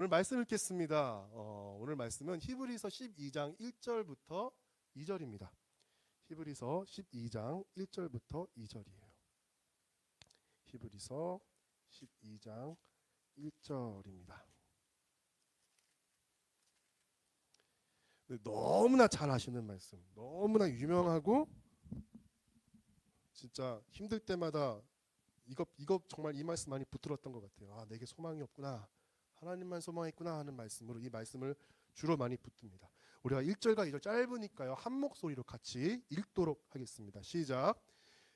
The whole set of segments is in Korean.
오늘 말씀 읽겠습니다. 오늘 말씀은 히브리서 12장 1절부터 2절입니다. 히브리서 12장 1절부터 2절이에요. 히브리서 12장 1절입니다. 너무나 잘 아시는 말씀, 너무나 유명하고 진짜 힘들 때마다 이거 정말 이 말씀 많이 붙들었던 것 같아요. 아, 내게 소망이 없구나, 하나님만 소망했구나 하는 말씀으로 이 말씀을 주로 많이 붙듭니다. 우리가 1절과 2절 짧으니까요, 한 목소리로 같이 읽도록 하겠습니다. 시작.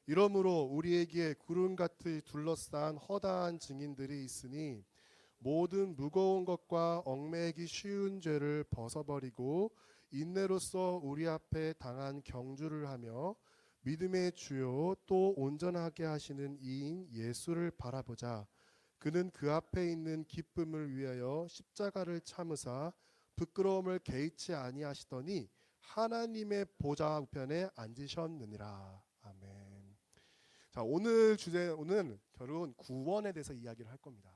이러므로 우리에게 구름같이 둘러싼 허다한 증인들이 있으니 모든 무거운 것과 얽매이기 쉬운 죄를 벗어버리고 인내로써 우리 앞에 당한 경주를 하며 믿음의 주요 또 온전하게 하시는 이인 예수를 바라보자. 그는 그 앞에 있는 기쁨을 위하여 십자가를 참으사 부끄러움을 개의치 아니하시더니 하나님의 보좌 우편에 앉으셨느니라. 아멘. 자, 오늘 주제는 결혼 구원에 대해서 이야기를 할 겁니다.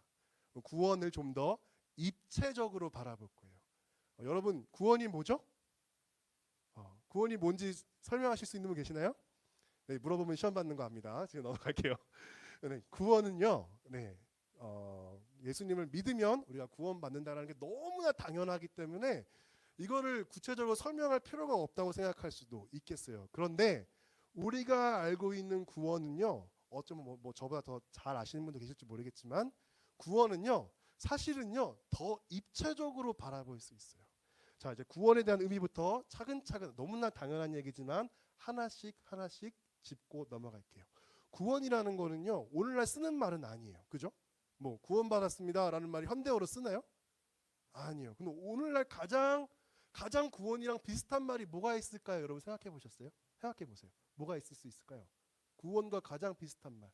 구원을 좀 더 입체적으로 바라볼 거예요. 여러분, 구원이 뭐죠? 구원이 뭔지 설명하실 수 있는 분 계시나요? 네, 물어보면 시험 받는 거 압니다. 지금 넘어갈게요. 네, 구원은요, 예수님을 믿으면 우리가 구원받는다는 게 너무나 당연하기 때문에 이거를 구체적으로 설명할 필요가 없다고 생각할 수도 있겠어요. 그런데 우리가 알고 있는 구원은요, 어쩌면 뭐 저보다 더 잘 아시는 분도 계실지 모르겠지만 구원은요, 사실은요, 더 입체적으로 바라볼 수 있어요. 자, 이제 구원에 대한 의미부터 차근차근, 너무나 당연한 얘기지만 하나씩 짚고 넘어갈게요. 구원이라는 거는요, 오늘날 쓰는 말은 아니에요. 그죠? 뭐 구원받았습니다라는 말이 현대어로 쓰나요? 아니요. 근데 오늘날 가장 구원이랑 비슷한 말이 뭐가 있을까요? 여러분 생각해 보셨어요? 생각해 보세요. 뭐가 있을 수 있을까요? 구원과 가장 비슷한 말.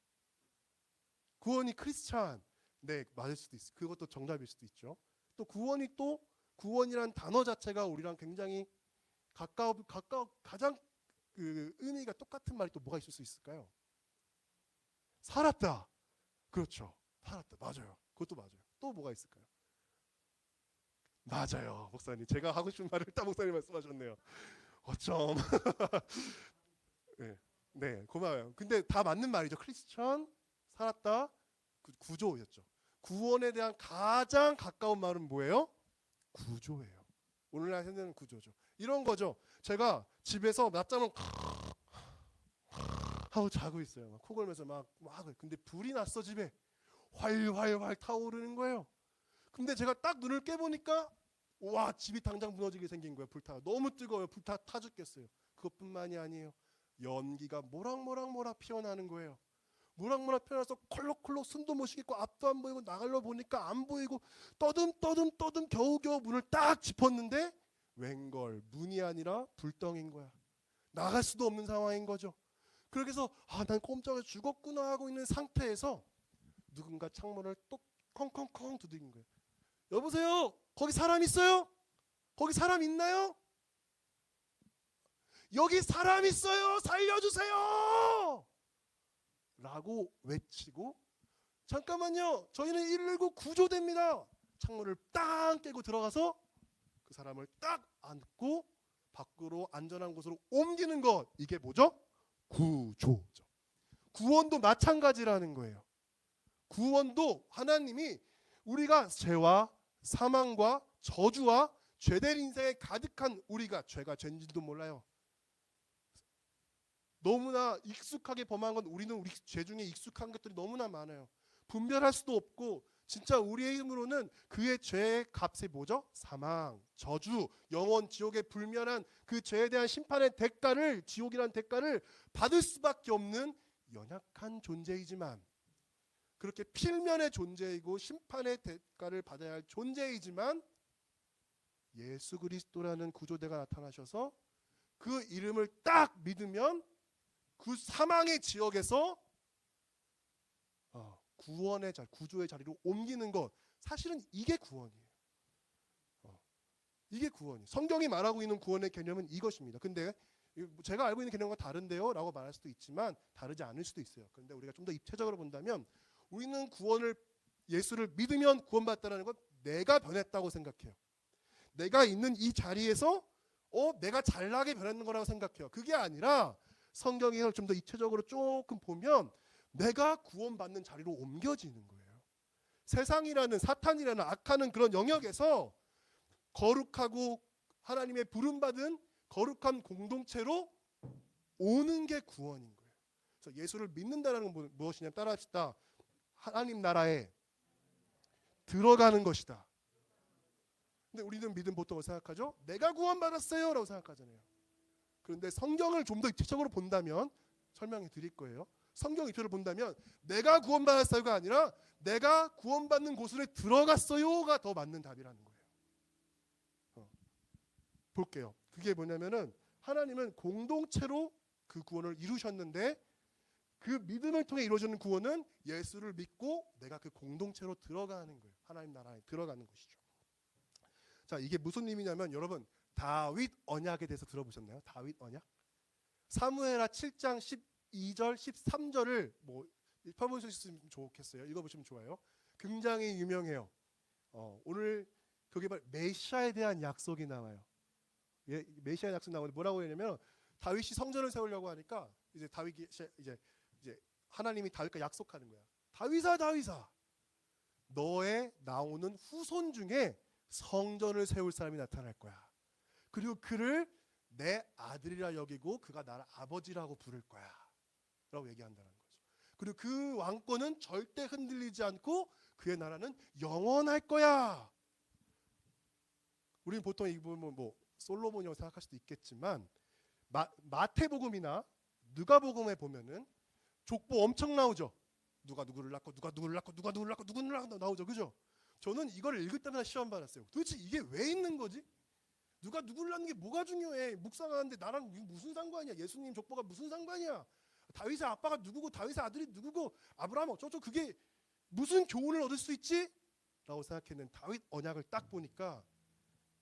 구원이 크리스찬. 네, 맞을 수도 있어요. 그것도 정답일 수도 있죠. 또 구원이란 단어 자체가 우리랑 굉장히 가까워 가장 그 의미가 똑같은 말이 또 뭐가 있을 수 있을까요? 살았다. 그렇죠. 살았다. 맞아요. 그것도 맞아요. 또 뭐가 있을까요? 맞아요. 목사님. 제가 하고 싶은 말을 딱 목사님 말씀하셨네요. 어쩜. 네. 네, 고마워요. 근데 다 맞는 말이죠. 크리스천, 살았다, 구조였죠. 구원에 대한 가장 가까운 말은 뭐예요? 구조예요. 오늘날 현대는 구조죠. 이런 거죠. 제가 집에서 낮잠을 하고 자고 있어요. 막 코 골면서 막 근데 불이 났어 집에. 활활활 타오르는 거예요. 근데 제가 딱 눈을 깨보니까 와, 집이 당장 무너지게 생긴 거예요. 불타. 너무 뜨거워요. 불타 타 죽겠어요. 그것뿐만이 아니에요. 연기가 모락모락 피어나는 거예요. 모락모락 피어나서 콜록콜록 숨도 못 쉬겠고 앞도 안 보이고 나갈러 보니까 안 보이고 떠듬 겨우겨우 문을 딱 짚었는데 웬걸 문이 아니라 불덩인 거야. 나갈 수도 없는 상황인 거죠. 그래서 난 꼼짝을 죽었구나 하고 있는 상태에서 누군가 창문을 또 콩콩콩 두드린 거예요. 여보세요? 거기 사람 있어요? 거기 사람 있나요? 여기 사람 있어요! 살려주세요! 라고 외치고 잠깐만요, 저희는 119 구조대입니다. 창문을 딱 깨고 들어가서 그 사람을 딱 안고 밖으로 안전한 곳으로 옮기는 것, 이게 뭐죠? 구조죠. 구원도 마찬가지라는 거예요. 구원도 하나님이 우리가 죄와 사망과 저주와 죄된 인생에 가득한 우리가 죄가 죄인지도 몰라요. 너무나 익숙하게 범한 건 우리는 우리 죄 중에 익숙한 것들이 너무나 많아요. 분별할 수도 없고 진짜 우리의 힘으로는 그의 죄의 값이 뭐죠? 사망, 저주, 영원 지옥의 불면한 그 죄에 대한 심판의 대가를, 지옥이라는 대가를 받을 수밖에 없는 연약한 존재이지만, 그렇게 필면의 존재이고 심판의 대가를 받아야 할 존재이지만 예수 그리스도라는 구조대가 나타나셔서 그 이름을 딱 믿으면 그 사망의 지역에서 구원의 자리, 구조의 자리로 옮기는 것, 사실은 이게 구원이에요. 이게 구원이에요. 성경이 말하고 있는 구원의 개념은 이것입니다. 근데 제가 알고 있는 개념과 다른데요? 라고 말할 수도 있지만 다르지 않을 수도 있어요. 그런데 우리가 좀 더 입체적으로 본다면 우리는 예수를 믿으면 구원받다라는 것 내가 변했다고 생각해요. 내가 있는 이 자리에서 내가 잘나게 변했는 거라고 생각해요. 그게 아니라 성경에서 좀 더 입체적으로 조금 보면 내가 구원받는 자리로 옮겨지는 거예요. 세상이라는 사탄이라는 악하는 그런 영역에서 거룩하고 하나님의 부름받은 거룩한 공동체로 오는 게 구원인 거예요. 그래서 예수를 믿는다는 건 무엇이냐면 따라합시다. 하나님 나라에 들어가는 것이다. 근데 우리는 믿음 보통 생각하죠? 내가 구원받았어요 라고 생각하잖아요. 그런데 성경을 좀 더 입체적으로 본다면 설명해 드릴 거예요. 성경 입체를 본다면 내가 구원받았어요가 아니라 내가 구원받는 곳으로 들어갔어요가 더 맞는 답이라는 거예요. 볼게요. 그게 뭐냐면은 하나님은 공동체로 그 구원을 이루셨는데 그 믿음을 통해 이루어지는 구원은 예수를 믿고 내가 그 공동체로 들어가는 거예요. 하나님 나라에 들어가는 것이죠. 자, 이게 무슨 의미냐면 여러분 다윗 언약에 대해서 들어보셨나요? 다윗 언약? 사무엘하 7장 12절 13절을 뭐 읽어보셨으면 좋겠어요. 읽어보시면 좋아요. 굉장히 유명해요. 오늘 거기 메시아에 대한 약속이 나와요. 메시아 약속 나오는데 뭐라고 했냐면 다윗이 성전을 세우려고 하니까 이제 다윗이 이제 하나님이 다윗과 약속하는 거야. 다윗아 다윗아 너의 나오는 후손 중에 성전을 세울 사람이 나타날 거야. 그리고 그를 내 아들이라 여기고 그가 나를 아버지라고 부를 거야 라고 얘기한다는 거죠. 그리고 그 왕권은 절대 흔들리지 않고 그의 나라는 영원할 거야. 우리는 보통 이 보면 뭐 솔로몬이라고 생각할 수도 있겠지만 마태복음이나 누가복음에 보면은 족보 엄청 나오죠. 누가 누구를 낳고 누가 누구를 낳고 누가 누구를 낳고 누구를 낳고 나오죠. 그죠? 저는 이걸 읽을 때마다 시험 받았어요. 도대체 이게 왜 있는 거지? 누가 누구를 낳는 게 뭐가 중요해? 묵상하는데 나랑 무슨 상관이야? 예수님 족보가 무슨 상관이야? 다윗의 아빠가 누구고 다윗의 아들이 누구고 아브라함 어쩌고 그게 무슨 교훈을 얻을 수 있지? 라고 생각했는데 다윗 언약을 딱 보니까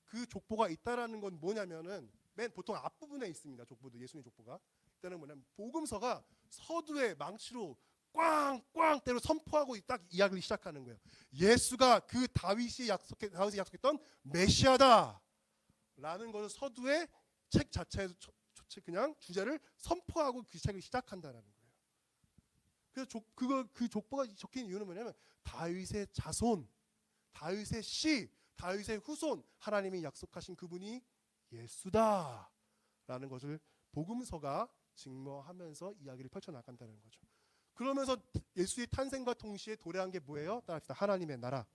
그 족보가 있다라는 건 뭐냐면은 맨 보통 앞부분에 있습니다. 족보도 예수님 족보가. 일단은 뭐냐면 복음서가 서두에 망치로 꽝꽝 때로 선포하고 딱 이야기를 시작하는 거예요. 예수가 그 다윗이 약속했던 메시아다 라는 것을 서두에 책 자체에서 그냥 주제를 선포하고 그 책을 시작한다는 거예요. 그래서 그 족보가 적힌 이유는 뭐냐면 다윗의 자손, 다윗의 씨, 다윗의 후손, 하나님이 약속하신 그분이 예수다라는 것을 복음서가 증거하면서 이야기를 펼쳐나간다는 거죠. 그러면서 예수의 탄생과 동시에 도래한 게 뭐예요? 따라합시다. 하나님의 나라.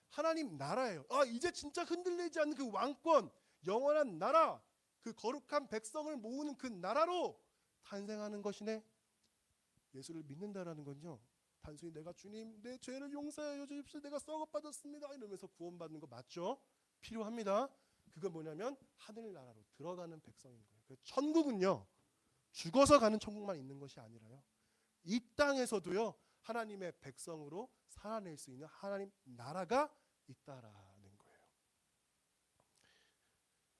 하나님 나라예요. 이제 진짜 흔들리지 않는 그 왕권, 영원한 나라, 그 거룩한 백성을 모으는 그 나라로 탄생하는 것이네. 예수를 믿는다라는 건요, 단순히 내가 주님 내 죄를 용서해 주십시오, 내가 썩어빠졌습니다 이러면서 구원받는 거 맞죠? 필요합니다. 그건 뭐냐면 하늘나라로 들어가는 백성인 거예요. 그래서 천국은요 죽어서 가는 천국만 있는 것이 아니라요, 이 땅에서도요 하나님의 백성으로 살아낼 수 있는 하나님 나라가 있다라는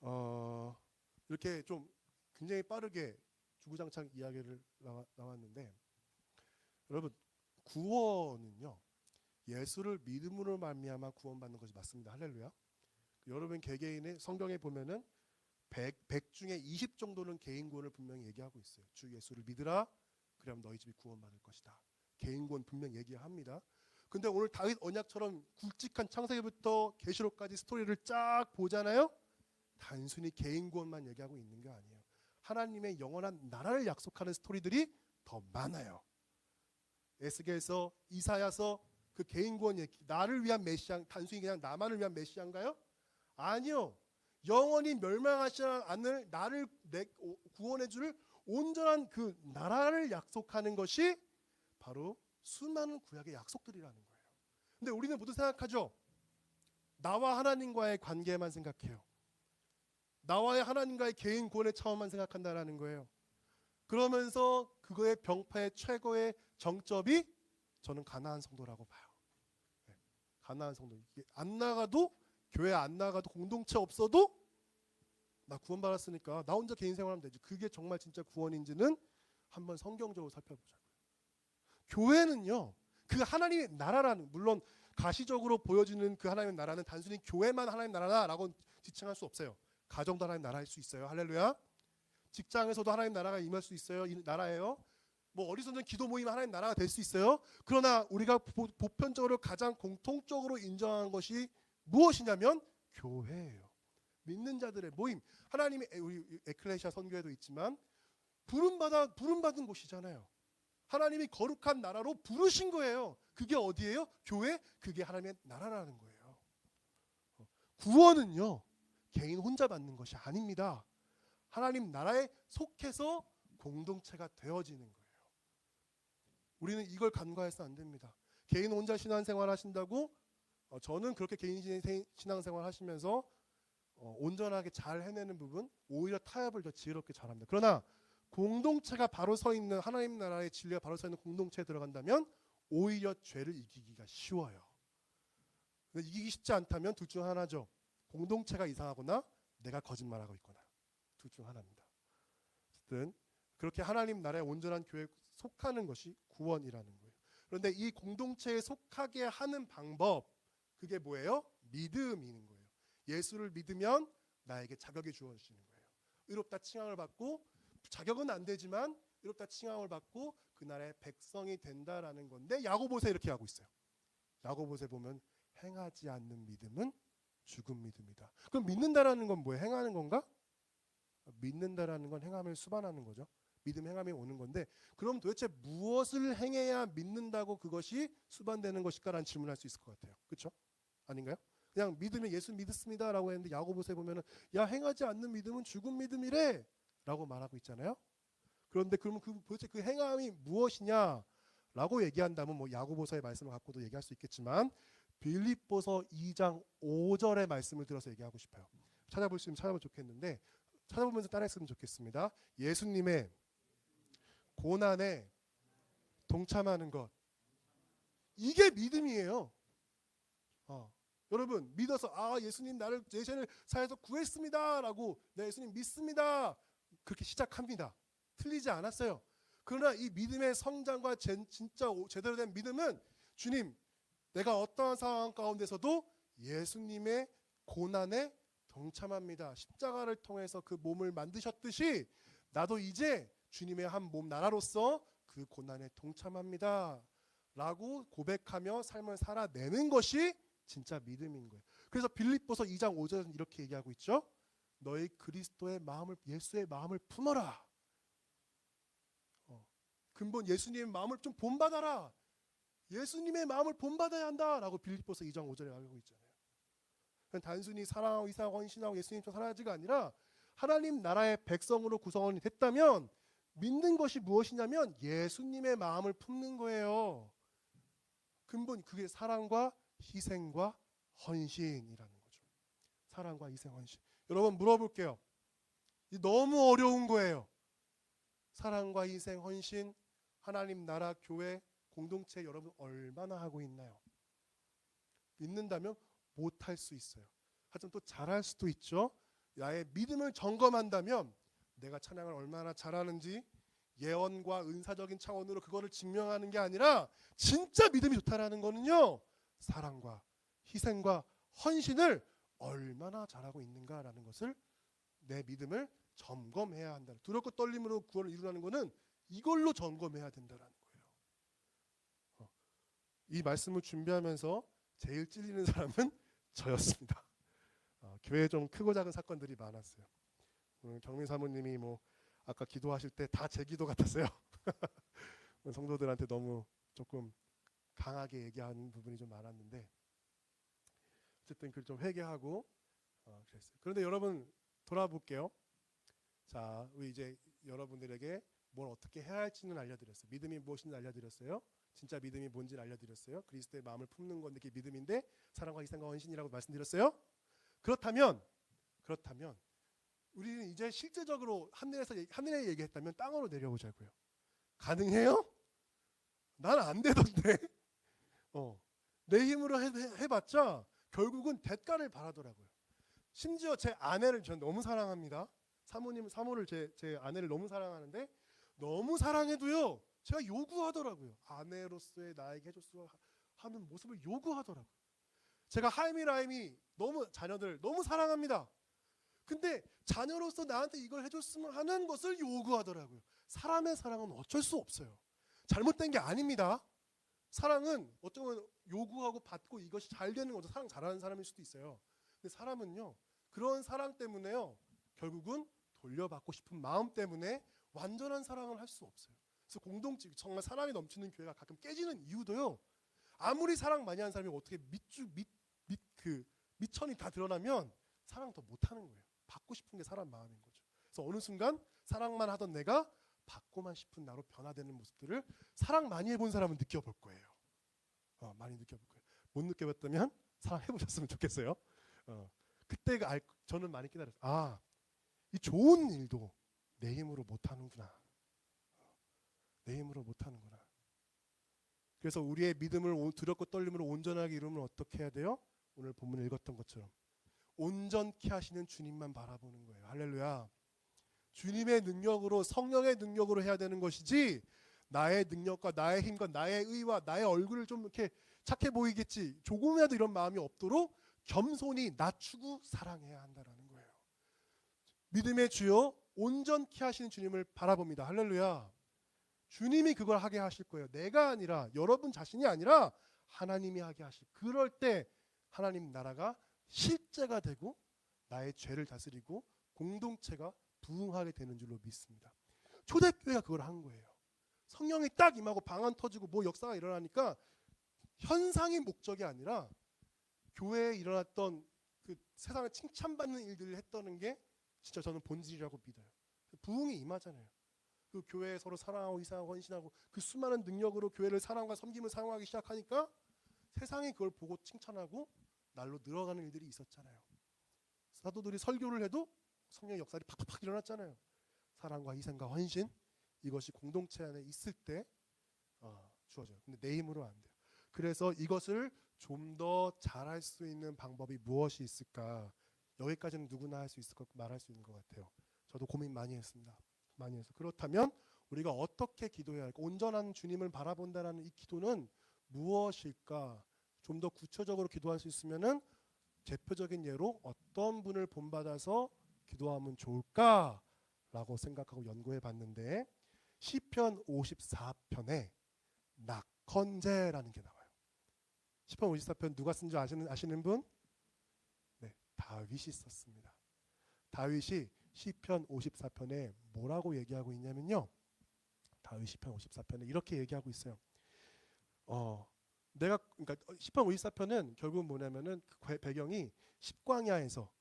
거예요. 이렇게 좀 굉장히 빠르게 주구장창 이야기를 나왔는데, 여러분 구원은요 예수를 믿음으로 말미암아 구원받는 것이 맞습니다. 할렐루야. 여러분 개개인의 성경에 보면은 100 중에 20 정도는 개인 구원을 분명히 얘기하고 있어요. 주 예수를 믿으라 그러면 너희 집이 구원받을 것이다. 개인 구원 분명히 얘기합니다. 근데 오늘 다윗 언약처럼 굵직한 창세기부터 계시록까지 스토리를 쫙 보잖아요. 단순히 개인 구원만 얘기하고 있는 게 아니에요. 하나님의 영원한 나라를 약속하는 스토리들이 더 많아요. 에스겔서, 이사야서, 그 개인 구원 얘기, 나를 위한 메시아, 단순히 그냥 나만을 위한 메시아인가요? 아니요. 영원히 멸망하지 않을 나를 구원해 줄 온전한 그 나라를 약속하는 것이 바로 수많은 구약의 약속들이라는 거예요. 근데 우리는 모두 생각하죠. 나와 하나님과의 관계만 생각해요. 나와의 하나님과의 개인 구원의 차원만 생각한다라는 거예요. 그러면서 그거의 병파의 최고의 정점이 저는 가나안 성도라고 봐요. 가나안 성도. 안 나가도, 교회 안 나가도, 공동체 없어도 나 구원받았으니까 나 혼자 개인 생활하면 되지. 그게 정말 진짜 구원인지는 한번 성경적으로 살펴보자고요. 교회는요 그 하나님의 나라라는, 물론 가시적으로 보여지는 그 하나님의 나라는 단순히 교회만 하나님 나라다라고 지칭할 수 없어요. 가정도 하나님 나라일 수 있어요. 할렐루야. 직장에서도 하나님 나라가 임할 수 있어요. 이 나라예요. 뭐 어디서든 기도 모임 하나님 나라가 될 수 있어요. 그러나 우리가 보편적으로 가장 공통적으로 인정한 것이 무엇이냐면 교회예요. 믿는 자들의 모임. 하나님이 우리 에클레시아 선교회도 있지만 부름받은 곳이잖아요. 하나님이 거룩한 나라로 부르신 거예요. 그게 어디예요? 교회? 그게 하나님의 나라라는 거예요. 구원은요, 개인 혼자 받는 것이 아닙니다. 하나님 나라에 속해서 공동체가 되어지는 거예요. 우리는 이걸 간과해서 안 됩니다. 개인 혼자 신앙생활 하신다고 저는 그렇게 개인 신앙생활 하시면서 온전하게 잘 해내는 부분, 오히려 타협을 더 지혜롭게 잘합니다. 그러나 공동체가 바로 서 있는, 하나님 나라의 진리가 바로 서 있는 공동체에 들어간다면 오히려 죄를 이기기가 쉬워요. 근데 이기기 쉽지 않다면 둘 중 하나죠. 공동체가 이상하거나 내가 거짓말하고 있거나, 둘 중 하나입니다. 어쨌든 그렇게 하나님 나라의 온전한 교회에 속하는 것이 구원이라는 거예요. 그런데 이 공동체에 속하게 하는 방법, 그게 뭐예요? 믿음이는 거예요. 예수를 믿으면 나에게 자격이 주어지는 거예요. 의롭다 칭함을 받고, 자격은 안 되지만 의롭다 칭함을 받고 그 나라의 백성이 된다라는 건데, 야고보서에 이렇게 하고 있어요. 야고보서에 보면 행하지 않는 믿음은 죽은 믿음이다. 그럼 믿는다라는 건 뭐예요? 행하는 건가? 믿는다라는 건 행함을 수반하는 거죠. 믿음 행함이 오는 건데, 그럼 도대체 무엇을 행해야 믿는다고 그것이 수반되는 것일까라는 질문을 할 수 있을 것 같아요. 그렇죠? 아닌가요? 그냥 믿으면 예수 믿습니다라고 했는데 야고보서에 보면은 야, 행하지 않는 믿음은 죽은 믿음이래 라고 말하고 있잖아요. 그런데 그러면 도대체 그 행함이 무엇이냐라고 얘기한다면 뭐 야고보서의 말씀을 갖고도 얘기할 수 있겠지만, 빌립보서 2장 5절의 말씀을 들어서 얘기하고 싶어요. 찾아볼 수 있으면 찾아보면 좋겠는데, 찾아보면서 따라했으면 좋겠습니다. 예수님의 고난에 동참하는 것, 이게 믿음이에요. 여러분 믿어서 예수님 나를 제 죄를 사해서 구했습니다라고, 네, 예수님 믿습니다, 그렇게 시작합니다. 틀리지 않았어요. 그러나 이 믿음의 성장과 진짜 제대로 된 믿음은, 주님, 내가 어떠한 상황 가운데서도 예수님의 고난에 동참합니다. 십자가를 통해서 그 몸을 만드셨듯이 나도 이제 주님의 한 몸 나라로서 그 고난에 동참합니다 라고 고백하며 삶을 살아내는 것이 진짜 믿음인 거예요. 그래서 빌립보서 2장 5절은 이렇게 얘기하고 있죠. 너희 그리스도의 마음을, 예수의 마음을 품어라. 근본 예수님의 마음을 좀 본받아라. 예수님의 마음을 본받아야 한다라고 빌립보서 2장 5절에 말하고 있잖아요. 단순히 사랑하고 이사하고 헌신하고 예수님처럼 살아야지가 아니라 하나님 나라의 백성으로 구성원이 됐다면 믿는 것이 무엇이냐면 예수님의 마음을 품는 거예요. 근본 그게 사랑과 희생과 헌신이라는 거죠. 사랑과 희생, 헌신. 여러분 물어볼게요. 너무 어려운 거예요. 사랑과 희생, 헌신, 하나님 나라, 교회, 공동체 여러분 얼마나 하고 있나요? 믿는다면 못할 수 있어요. 하지만 또 잘할 수도 있죠. 나의 믿음을 점검한다면 내가 찬양을 얼마나 잘하는지 예언과 은사적인 차원으로 그거를 증명하는 게 아니라, 진짜 믿음이 좋다라는 거는요, 사랑과 희생과 헌신을 얼마나 잘하고 있는가라는 것을, 내 믿음을 점검해야 한다. 두렵고 떨림으로 구원을 이루라는 것은 이걸로 점검해야 된다라는 거예요. 이 말씀을 준비하면서 제일 찔리는 사람은 저였습니다. 교회에 좀 크고 작은 사건들이 많았어요. 경민 사모님이 뭐 아까 기도하실 때 다 제 기도 같았어요. 성도들한테 너무 조금 강하게 얘기하는 부분이 좀 많았는데, 어쨌든 그걸 좀 회개하고 그랬어요. 그런데 여러분 돌아볼게요. 자, 우리 이제 여러분들에게 뭘 어떻게 해야 할지는 알려드렸어요. 믿음이 무엇인지 알려드렸어요. 진짜 믿음이 뭔지를 알려드렸어요. 그리스도의 마음을 품는 건데 그게 믿음인데, 사랑과 희생과 헌신이라고 말씀드렸어요. 그렇다면 우리는 이제 실제적으로 하늘에 얘기했다면 땅으로 내려오자고요. 가능해요? 난 안 되던데. 내 힘으로 해봤자 결국은 대가를 바라더라고요. 심지어 제 아내를 전 너무 사랑합니다. 사모를 제 아내를 너무 사랑하는데, 너무 사랑해도요 제가 요구하더라고요. 아내로서의 나에게 해줬으면 하는 모습을 요구하더라고요. 제가 하임이 너무 자녀들 너무 사랑합니다. 근데 자녀로서 나한테 이걸 해줬으면 하는 것을 요구하더라고요. 사람의 사랑은 어쩔 수 없어요. 잘못된 게 아닙니다. 사랑은 어쩌면 요구하고 받고 이것이 잘 되는 거죠. 사랑 잘하는 사람일 수도 있어요. 근데 사람은요, 그런 사랑 때문에요, 결국은 돌려받고 싶은 마음 때문에 완전한 사랑을 할 수 없어요. 그래서 공동체, 정말 사랑이 넘치는 교회가 가끔 깨지는 이유도요, 아무리 사랑 많이 하는 사람이 어떻게 미천이 다 드러나면 사랑 더 못하는 거예요. 받고 싶은 게 사람 마음인 거죠. 그래서 어느 순간 사랑만 하던 내가 받고만 싶은 나로 변화되는 모습들을 사랑 많이 해본 사람은 느껴볼 거예요. 많이 느껴볼 거예요. 못 느껴봤다면 사랑해보셨으면 좋겠어요. 그때가 저는 많이 깨달았어요. 이 좋은 일도 내 힘으로 못하는구나. 내 힘으로 못하는구나. 그래서 우리의 믿음을 두렵고 떨림으로 온전하게 이루면 어떻게 해야 돼요? 오늘 본문을 읽었던 것처럼 온전케 하시는 주님만 바라보는 거예요. 할렐루야. 주님의 능력으로, 성령의 능력으로 해야 되는 것이지, 나의 능력과 나의 힘과 나의 의와 나의 얼굴을 좀 이렇게 착해 보이겠지, 조금이라도 이런 마음이 없도록 겸손히 낮추고 사랑해야 한다라는 거예요. 믿음의 주요 온전케 하시는 주님을 바라봅니다. 할렐루야. 주님이 그걸 하게 하실 거예요. 내가 아니라, 여러분 자신이 아니라 하나님이 하게 하실. 그럴 때 하나님 나라가 실제가 되고 나의 죄를 다스리고 공동체가 부흥하게 되는 줄로 믿습니다. 초대교회가 그걸 한 거예요. 성령이 딱 임하고 방언 터지고 뭐 역사가 일어나니까 현상이 목적이 아니라 교회에 일어났던 그 세상을 칭찬받는 일들을 했다는 게 진짜 저는 본질이라고 믿어요. 부흥이 임하잖아요. 그 교회에 서로 사랑하고 희생하고 헌신하고 그 수많은 능력으로 교회를 사랑과 섬김을 사용하기 시작하니까 세상이 그걸 보고 칭찬하고 날로 늘어가는 일들이 있었잖아요. 사도들이 설교를 해도 성령의 역사들이 팍팍팍 일어났잖아요. 사랑과 희생과 헌신, 이것이 공동체 안에 있을 때 주어져요. 근데 내 힘으로 안 돼요. 그래서 이것을 좀 더 잘할 수 있는 방법이 무엇이 있을까? 여기까지는 누구나 할 수 있을 것, 말할 수 있는 것 같아요. 저도 고민 많이 했습니다. 많이 해서. 그렇다면 우리가 어떻게 기도해야 할까? 온전한 주님을 바라본다라는 이 기도는 무엇일까? 좀 더 구체적으로 기도할 수 있으면은 대표적인 예로 어떤 분을 본받아서 기도하면 좋을까라고 생각하고 연구해 봤는데, 시편 54편에 낙헌제라는 게 나와요. 시편 54편 누가 쓴 줄 아시는 분? 네, 다윗이 썼습니다. 다윗이 시편 54편에 뭐라고 얘기하고 있냐면요, 다윗 시편 54편에 이렇게 얘기하고 있어요. 그러니까 시편 54편은 결국 뭐냐면은 그 배경이 십광야에서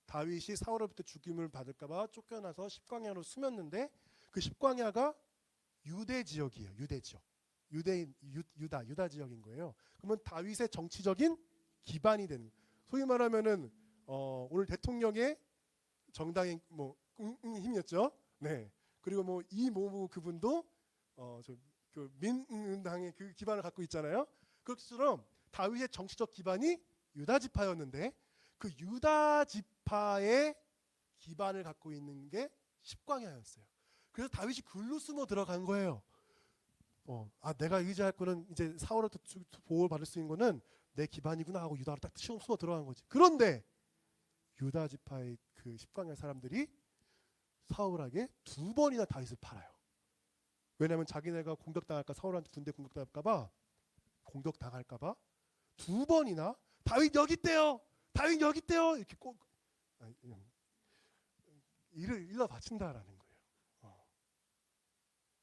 다윗이 사울로부터 죽임을 받을까봐 쫓겨나서 십광야로 숨었는데, 그 십광야가 유대 지역이에요. 유대 지역, 유다 지역인 거예요. 그러면 다윗의 정치적인 기반이 되는 거예요. 소위 말하면은 오늘 대통령의 정당의 힘이었죠. 네. 그리고 뭐 이모부 그분도 그 민당의 그 기반을 갖고 있잖아요. 그것처럼 다윗의 정치적 기반이 유다 지파였는데, 그 유다 지파의 기반을 갖고 있는 게 십광야였어요. 그래서 다윗이 글로 숨어 들어간 거예요. 내가 의지할 거는 이제 사울로부터 보호를 받을 수 있는 거는 내 기반이구나 하고 유다로 딱 숨어 들어간 거지. 그런데 유다 지파의 그 십광야 사람들이 사울에게 2번이나 다윗을 팔아요. 왜냐하면 자기네가 공격당할까, 사울한테 군대 공격당할까봐 2번이나 다윗 여기 있대요, 다윗 여기 있대요 이렇게 꼭 일러 바친다라는 거예요.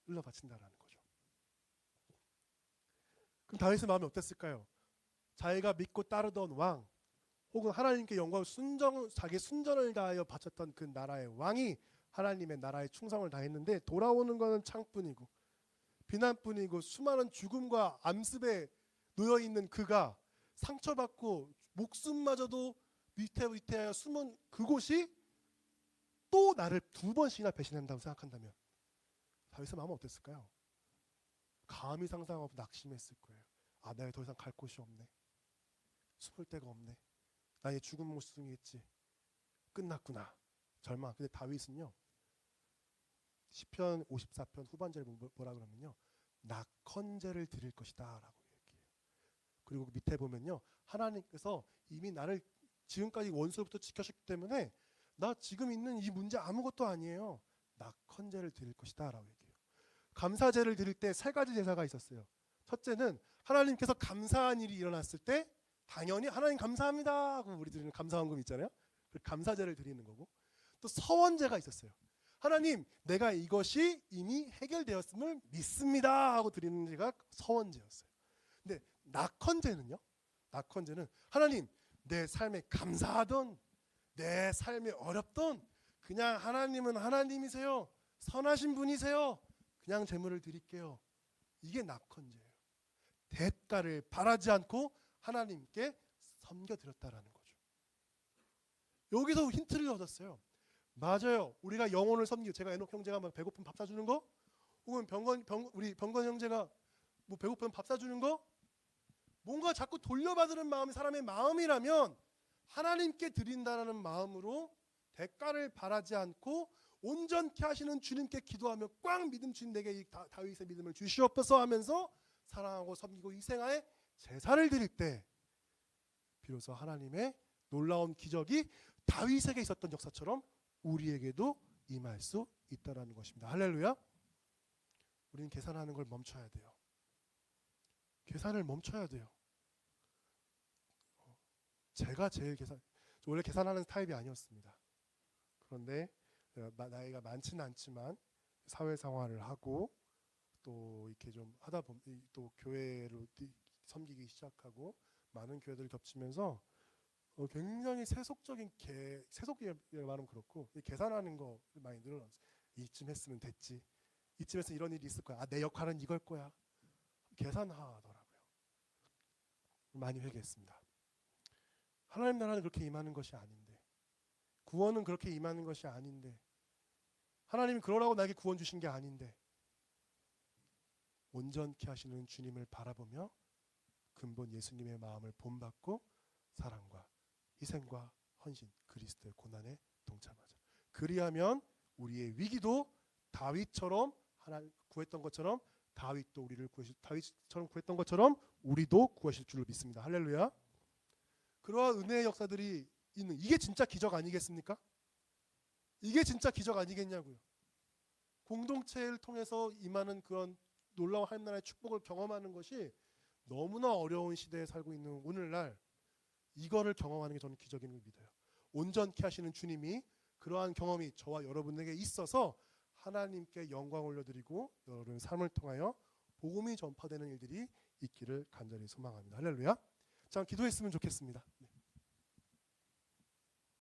일러 바친다라는 거죠. 그럼 다윗의 마음이 어땠을까요? 자기가 믿고 따르던 왕, 혹은 하나님께 영광 자기 순전을 다하여 바쳤던 그 나라의 왕이 하나님의 나라에 충성을 다했는데, 돌아오는 것은 창뿐이고 비난뿐이고 수많은 죽음과 암습에 놓여 있는 그가 상처받고 목숨마저도 위태위태하여 숨은 그곳이 또 나를 2번씩이나 배신한다고 생각한다면 다윗의 마음은 어땠을까요? 감히 상상하고 낙심했을 거예요. 내가 더 이상 갈 곳이 없네. 숨을 데가 없네. 나의 죽은 모습이겠지. 끝났구나. 절망. 근데 다윗은요, 시편 54편 후반절에 뭐라 그러면요, 낙헌제를 드릴 것이다 라고 얘기해요. 그리고 밑에 보면요, 하나님께서 이미 나를 지금까지 원수로부터 지켜주셨기 때문에 나 지금 있는 이 문제 아무것도 아니에요. 낙헌제를 드릴 것이다 라고 얘기해요. 감사제를 드릴 때 세 가지 제사가 있었어요. 첫째는 하나님께서 감사한 일이 일어났을 때 당연히 하나님 감사합니다 하고 우리 드리는 감사헌금 있잖아요. 그 감사제를 드리는 거고, 또 서원제가 있었어요. 하나님, 내가 이것이 이미 해결되었음을 믿습니다 하고 드리는 제가 서원제였어요. 근데 낙헌제는요, 낙헌제는 하나님, 내 삶에 감사하던, 내 삶이 어렵던, 그냥 하나님은 하나님이세요, 선하신 분이세요, 그냥 제물을 드릴게요. 이게 낙헌제예요. 대가를 바라지 않고 하나님께 섬겨드렸다라는 거죠. 여기서 힌트를 얻었어요. 맞아요. 우리가 영혼을 섬기고, 제가 에녹 형제가 막 배고프면 밥 사주는 거, 혹은 우리 병건 형제가 뭐 배고프면 밥 사주는 거, 뭔가 자꾸 돌려받으는 마음이 사람의 마음이라면 하나님께 드린다라는 마음으로 대가를 바라지 않고 온전케 하시는 주님께 기도하며 꽉 믿음 주님, 내게 이 다윗의 믿음을 주시옵소서 하면서 사랑하고 섬기고 희생하에 제사를 드릴 때 비로소 하나님의 놀라운 기적이 다윗에게 있었던 역사처럼 우리에게도 임할 수 있다라는 것입니다. 할렐루야. 우리는 계산하는 걸 멈춰야 돼요. 계산을 멈춰야 돼요. 제가 제일 원래 계산하는 타입이 아니었습니다. 그런데 나이가 많지는 않지만 사회생활을 하고 또 이렇게 좀 하다 보면 또 교회로 섬기기 시작하고 많은 교회들을 겹치면서 굉장히 세속이라는 말은 그렇고 계산하는 거 많이 늘어났어요. 이쯤 했으면 됐지, 이쯤 했으면 이런 일이 있을 거야, 내 역할은 이걸 거야, 계산하더라고요. 많이 회개했습니다. 하나님 나라는 그렇게 임하는 것이 아닌데, 구원은 그렇게 임하는 것이 아닌데, 하나님이 그러라고 나에게 구원 주신 게 아닌데, 온전케 하시는 주님을 바라보며 근본 예수님의 마음을 본받고 사랑과 희생과 헌신, 그리스도의 고난에 동참하자. 그리하면 우리의 위기도 다윗처럼 하나님 구했던 것처럼 다윗처럼 구했던 것처럼 우리도 구하실 줄로 믿습니다. 할렐루야. 그러한 은혜의 역사들이 있는, 이게 진짜 기적 아니겠습니까? 이게 진짜 기적 아니겠냐고요. 공동체를 통해서 임하는 그런 놀라운 하나님 나라의 축복을 경험하는 것이 너무나 어려운 시대에 살고 있는 오늘날 이거를 경험하는 게 저는 기적임을 믿어요. 온전케 하시는 주님이 그러한 경험이 저와 여러분에게 있어서 하나님께 영광 올려드리고 여러분의 삶을 통하여 복음이 전파되는 일들이 있기를 간절히 소망합니다. 할렐루야. 자, 기도했으면 좋겠습니다.